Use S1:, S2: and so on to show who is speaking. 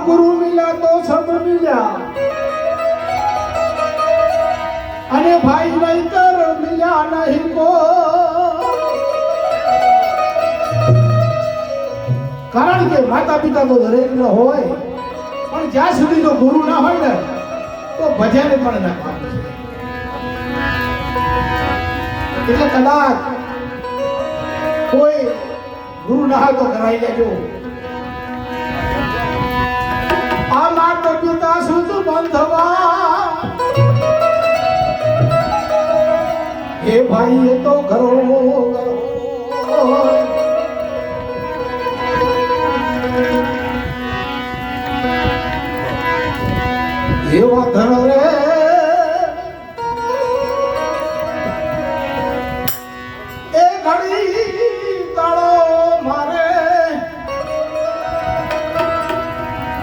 S1: गुरु मिला तो सब मिला अने भाई नहीं कर मिला नहीं को कारण के माता पिता तो दरेक न होय पण ज्યાં સુધી જો ગુરુ ના હોય ને તો ભજન પણ ના પામે એટલે કદાચ કોઈ ગુરુ ના હોય તો કરાઈ લેજો આ માતા પિતા સુત બંધવા હે ભાઈ એ તો કરો એવા ધન રે